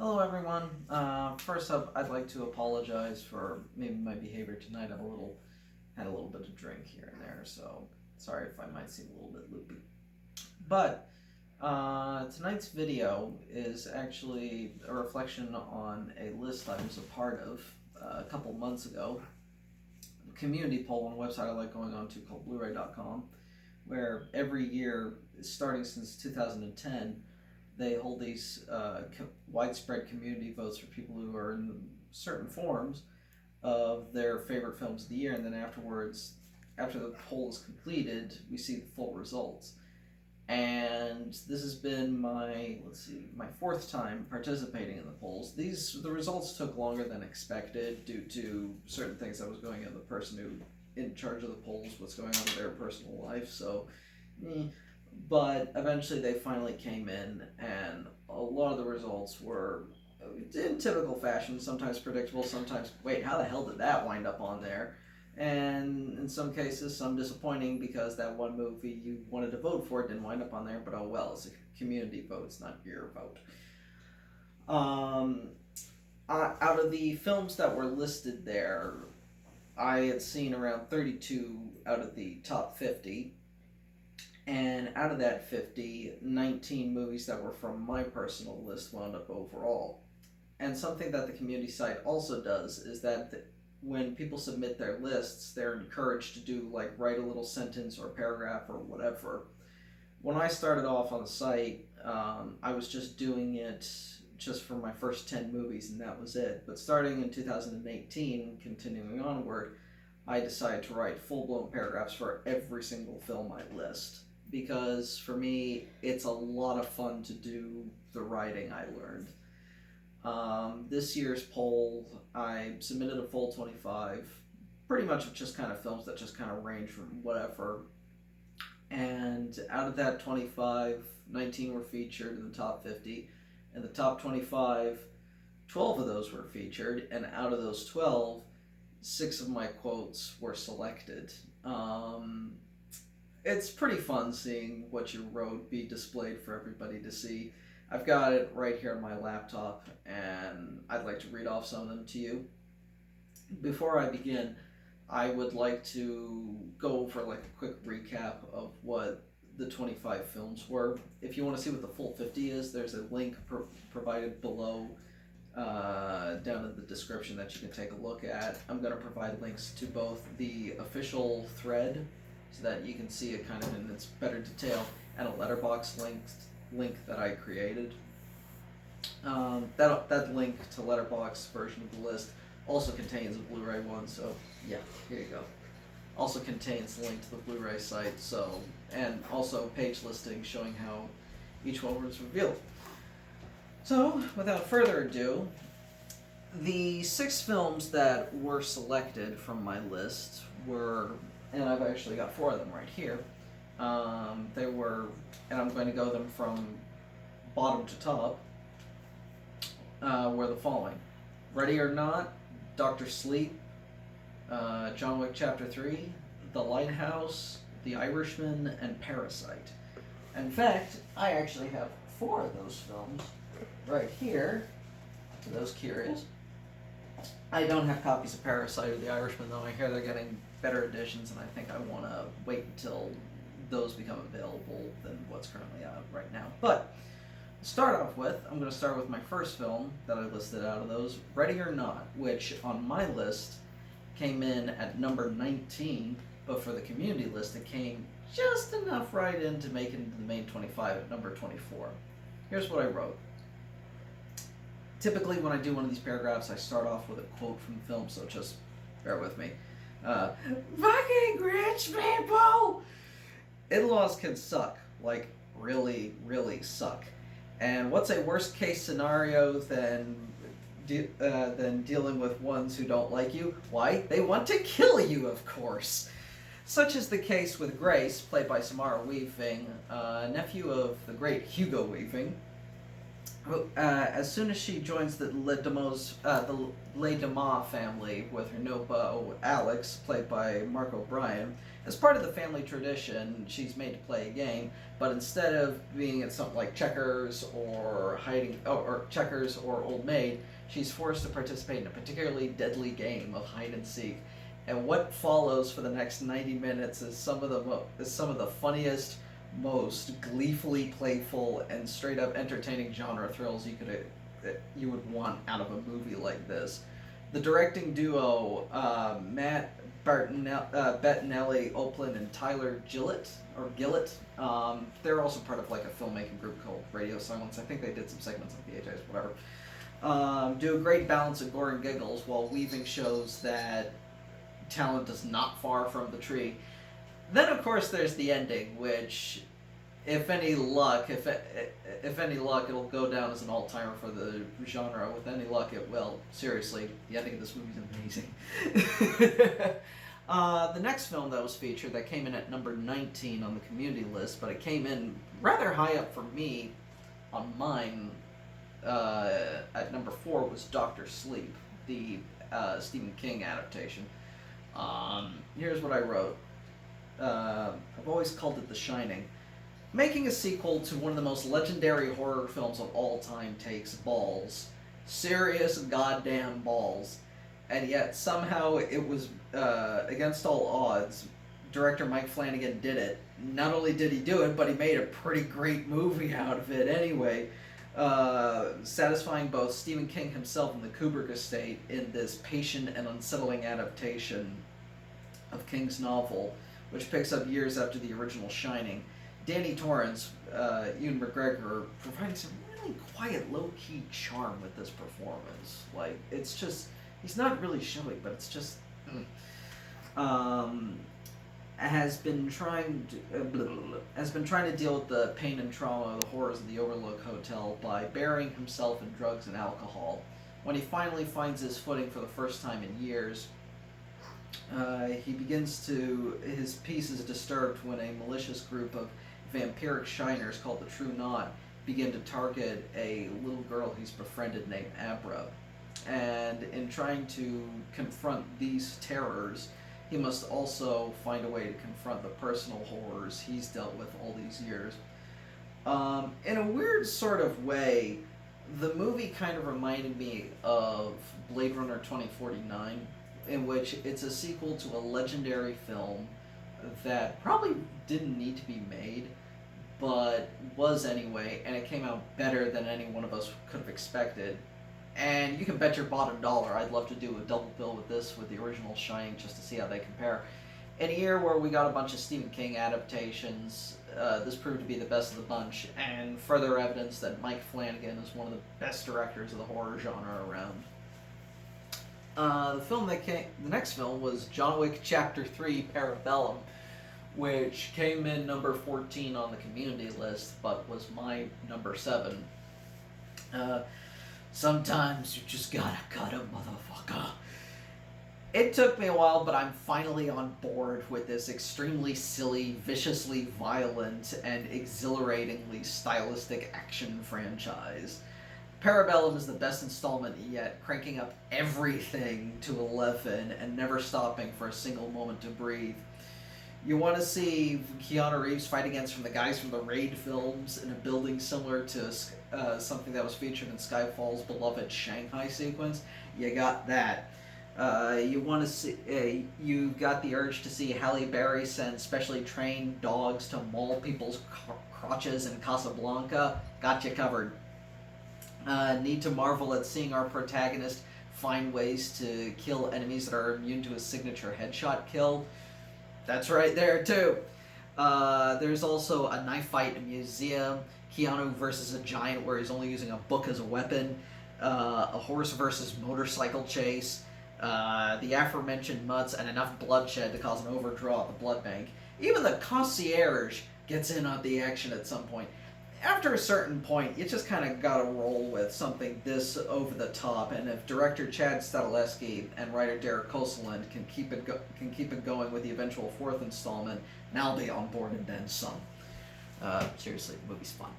Hello, everyone. First up, I'd like to apologize for maybe my behavior tonight. Had a little bit of drink here and there, so sorry if I might seem a little bit loopy. But tonight's video is actually a reflection on a list I was a part of a couple months ago. A community poll on a website I like going on to called Blu-ray.com, where every year, starting since 2010, they hold these widespread community votes for people who are in certain forms of their favorite films of the year, and then afterwards, after the poll is completed, we see the full results. And this has been my fourth time participating in the polls. The results took longer than expected due to certain things that was going on the person who in charge of the polls, what's going on in their personal life. So. But eventually they finally came in, and a lot of the results were in typical fashion, sometimes predictable, sometimes, wait, how the hell did that wind up on there? And in some cases, some disappointing because that one movie you wanted to vote for didn't wind up on there, but oh well, it's a community vote, it's not your vote. Out of the films that were listed there, I had seen around 32 out of the top 50. And out of that 50, 19 movies that were from my personal list wound up overall. And something that the community site also does is that when people submit their lists, they're encouraged to do write a little sentence or paragraph or whatever. When I started off on the site, I was just doing it just for my first 10 movies, and that was it. But starting in 2018, continuing onward, I decided to write full-blown paragraphs for every single film I list. Because for me, it's a lot of fun to do the writing I learned. This year's poll, I submitted a full 25, pretty much of just kind of films that just kind of range from whatever. And out of that 25, 19 were featured in the top 50. And the top 25, 12 of those were featured. And out of those 12, 6 of my quotes were selected. It's pretty fun seeing what you wrote be displayed for everybody to see. I've got it right here on my laptop, and I'd like to read off some of them to you. Before I begin, I would like to go over a quick recap of what the 25 films were. If you want to see what the full 50 is, there's a link provided below down in the description that you can take a look at. I'm going to provide links to both the official thread, so that you can see it kind of in its better detail, and a Letterboxd link that I created. That link to Letterboxd version of the list also contains a Blu-ray one, so yeah, here you go. Also contains the link to the Blu-ray site, and also page listing showing how each one was revealed. So, without further ado, the 6 films that were selected from my list were, and I've actually got 4 of them right here. They were, and I'm going to go them from bottom to top, were the following: Ready or Not, Dr. Sleep, John Wick Chapter 3, The Lighthouse, The Irishman, and Parasite. In fact, I actually have 4 of those films right here, for those curious. I don't have copies of Parasite or The Irishman, though. I hear they're getting better editions, and I think I want to wait until those become available than what's currently out right now. But to start off with, I'm going to start with my first film that I listed out of those, Ready or Not, which on my list came in at number 19, but for the community list it came just enough right in to make it into the main 25 at number 24. Here's what I wrote. Typically when I do one of these paragraphs, I start off with a quote from the film, so just bear with me. Fucking rich people! In-laws can suck. Really, really suck. And what's a worst case scenario than dealing with ones who don't like you? Why, they want to kill you, of course. Such is the case with Grace, played by Samara Weaving, nephew of the great Hugo Weaving. As soon as she joins the Le Demas family with her noble Alex, played by Mark O'Brien, as part of the family tradition, she's made to play a game. But instead of being at something like checkers or checkers or Old Maid, she's forced to participate in a particularly deadly game of hide and seek. And what follows for the next 90 minutes is some of the funniest, most gleefully playful and straight up entertaining genre thrills you would want out of a movie like this. The directing duo, Matt Bettinelli Oplin and Tyler Gillett, they're also part of like a filmmaking group called Radio Silence. I think they did some segments on VHS, whatever. Do a great balance of gore and giggles while weaving shows that talent is not far from the tree. Then, of course, there's the ending, which, if any luck, it'll go down as an all-timer for the genre. With any luck, it will. Seriously, the ending of this movie is amazing. The next film that was featured, that came in at number 19 on the community list, but it came in rather high up for me on mine at number 4, was Dr. Sleep, the Stephen King adaptation. Here's what I wrote. I've always called it The Shining. Making a sequel to one of the most legendary horror films of all time takes balls. Serious goddamn balls. And yet, somehow, it was, against all odds, director Mike Flanagan did it. Not only did he do it, but he made a pretty great movie out of it anyway. Satisfying both Stephen King himself and the Kubrick estate in this patient and unsettling adaptation of King's novel, which picks up years after the original Shining. Danny Torrance, Ewan McGregor, providing some really quiet, low-key charm with this performance. Like, it's just, he's not really showy, but it's just, has been trying to deal with the pain and trauma of the horrors of the Overlook Hotel by burying himself in drugs and alcohol. When he finally finds his footing for the first time in years, his peace is disturbed when a malicious group of vampiric shiners called the True Knot begin to target a little girl he's befriended named Abra. And in trying to confront these terrors, he must also find a way to confront the personal horrors he's dealt with all these years. In a weird sort of way, the movie kind of reminded me of Blade Runner 2049, in which it's a sequel to a legendary film that probably didn't need to be made, but was anyway, and it came out better than any one of us could have expected. And you can bet your bottom dollar I'd love to do a double bill with this, with the original Shining, just to see how they compare. In a year where we got a bunch of Stephen King adaptations, this proved to be the best of the bunch, and further evidence that Mike Flanagan is one of the best directors of the horror genre around. The next film was John Wick Chapter 3 Parabellum, which came in number 14 on the community list, but was my number 7. Sometimes you just gotta cut a motherfucker. It took me a while, but I'm finally on board with this extremely silly, viciously violent, and exhilaratingly stylistic action franchise. Parabellum is the best installment yet, cranking up everything to 11 and never stopping for a single moment to breathe. You want to see Keanu Reeves fight against the guys from the Raid films in a building similar to something that was featured in Skyfall's beloved Shanghai sequence? You got that. You want to see? You got the urge to see Halle Berry send specially trained dogs to maul people's crotches in Casablanca? Got you covered. Need to marvel at seeing our protagonist find ways to kill enemies that are immune to his signature headshot kill? That's right there, too. There's also a knife fight in a museum, Keanu versus a giant where he's only using a book as a weapon, a horse versus motorcycle chase, the aforementioned mutts, and enough bloodshed to cause an overdraw at the blood bank. Even the concierge gets in on the action at some point. After a certain point, you just kind of gotta roll with something this over the top, and if director Chad Stahelski and writer Derek Koseland can keep it going with the eventual 4th installment, then I'll be on board and then some. Seriously, the movie's fun.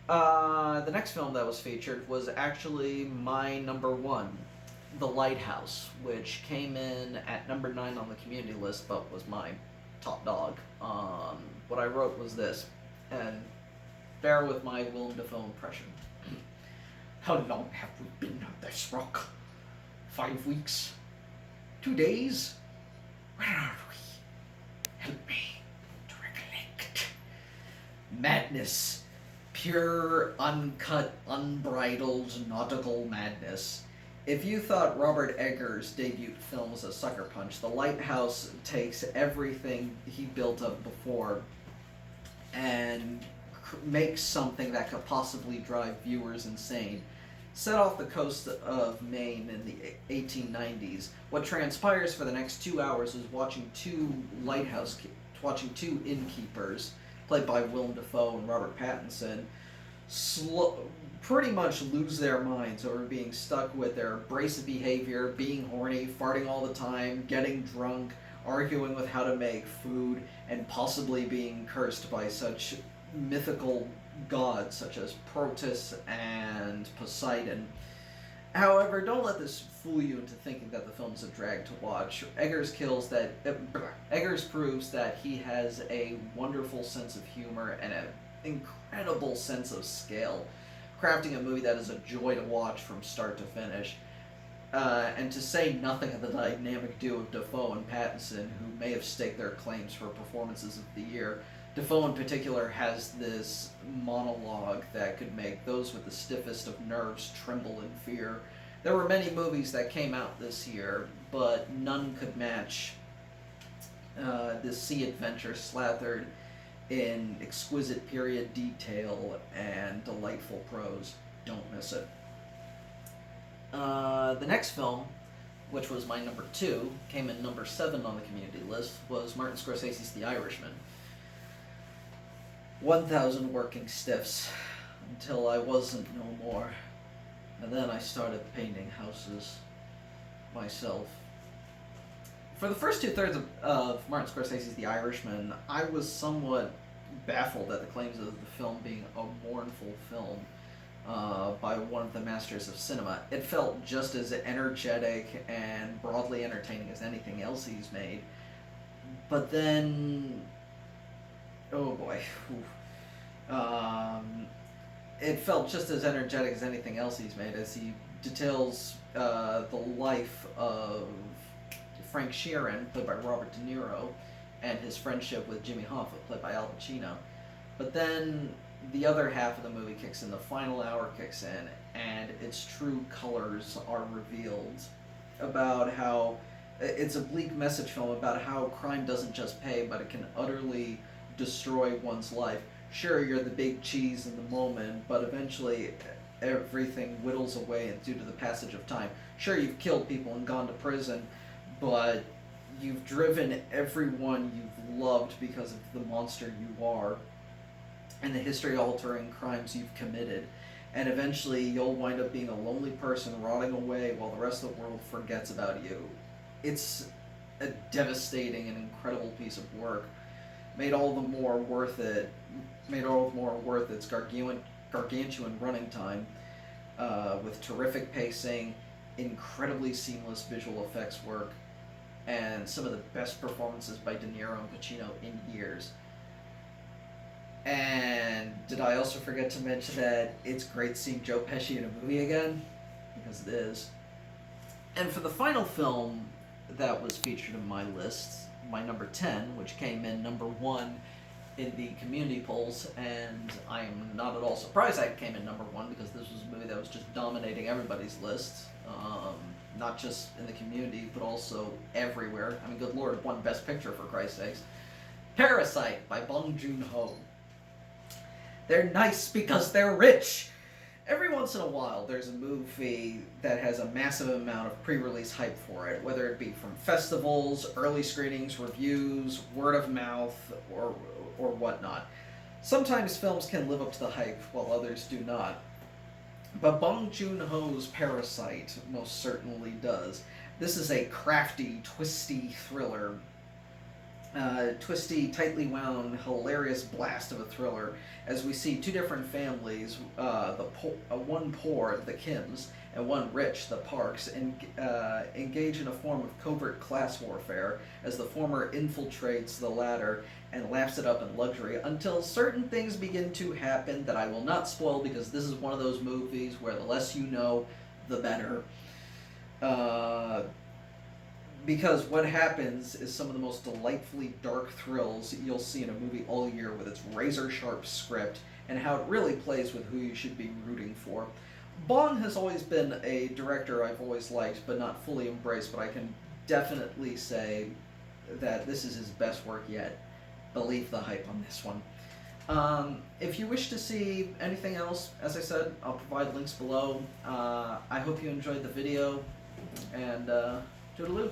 The next film that was featured was actually my number one, The Lighthouse, which came in at number 9 on the community list, but was my top dog. What I wrote was this, and bear with my Willem Dafoe impression. How long have we been on this rock? 5 weeks? 2 days? Where are we? Help me to recollect. Madness. Pure, uncut, unbridled nautical madness. If you thought Robert Eggers' debut film was a sucker punch, The Lighthouse takes everything he built up before and makes something that could possibly drive viewers insane. Set off the coast of Maine in the 1890s, what transpires for the next 2 hours is watching two innkeepers, played by Willem Dafoe and Robert Pattinson, pretty much lose their minds over being stuck with their abrasive behavior, being horny, farting all the time, getting drunk, arguing with how to make food, and possibly being cursed by such mythical gods such as Proteus and Poseidon. However, don't let this fool you into thinking that the film's a drag to watch. Eggers proves that he has a wonderful sense of humor and an incredible sense of scale, crafting a movie that is a joy to watch from start to finish. And to say nothing of the dynamic duo of Dafoe and Pattinson, who may have staked their claims for performances of the year. Dafoe in particular has this monologue that could make those with the stiffest of nerves tremble in fear. There were many movies that came out this year, but none could match this sea adventure slathered in exquisite period detail and delightful prose. Don't miss it. The next film, which was my number 2, came in number 7 on the community list, was Martin Scorsese's The Irishman. 1,000 working stiffs until I wasn't no more, and then I started painting houses myself. For the first 2/3 of Martin Scorsese's The Irishman, I was somewhat baffled at the claims of the film being a mournful film by one of the masters of cinema. It felt just as energetic and broadly entertaining as anything else he's made, but then oh boy. It felt just as energetic as anything else he's made as he details the life of Frank Sheeran, played by Robert De Niro, and his friendship with Jimmy Hoffa, played by Al Pacino. But then the other half of the movie kicks in, the final hour kicks in, and its true colors are revealed about how it's a bleak message film about how crime doesn't just pay, but it can utterly destroy one's life. Sure, you're the big cheese in the moment, but eventually everything whittles away due to the passage of time. Sure, you've killed people and gone to prison, but you've driven everyone you've loved because of the monster you are and the history-altering crimes you've committed. And eventually you'll wind up being a lonely person rotting away while the rest of the world forgets about you. It's a devastating and incredible piece of work. Made all the more worth its gargantuan running time, with terrific pacing, incredibly seamless visual effects work, and some of the best performances by De Niro and Pacino in years. And did I also forget to mention that it's great seeing Joe Pesci in a movie again? Because it is. And for the final film that was featured in my list, my number 10, which came in number 1 in the community polls, and I'm not at all surprised that it came in number 1 because this was a movie that was just dominating everybody's lists, not just in the community, but also everywhere. I mean, good lord, it won Best Picture for Christ's sakes. Parasite by Bong Joon-ho. They're nice because they're rich. Every once in a while, there's a movie that has a massive amount of pre-release hype for it, whether it be from festivals, early screenings, reviews, word of mouth, or whatnot. Sometimes films can live up to the hype, while others do not. But Bong Joon-ho's Parasite most certainly does. This is a crafty, twisty thriller twisty, tightly wound, hilarious blast of a thriller as we see two different families, one poor, the Kims, and one rich, the Parks, engage in a form of covert class warfare as the former infiltrates the latter and laps it up in luxury until certain things begin to happen that I will not spoil because this is one of those movies where the less you know, the better. Because what happens is some of the most delightfully dark thrills you'll see in a movie all year with its razor sharp script and how it really plays with who you should be rooting for. Bong has always been a director I've always liked but not fully embraced, but I can definitely say that this is his best work yet. Believe the hype on this one. If you wish to see anything else, as I said, I'll provide links below. I hope you enjoyed the video, and toodaloo.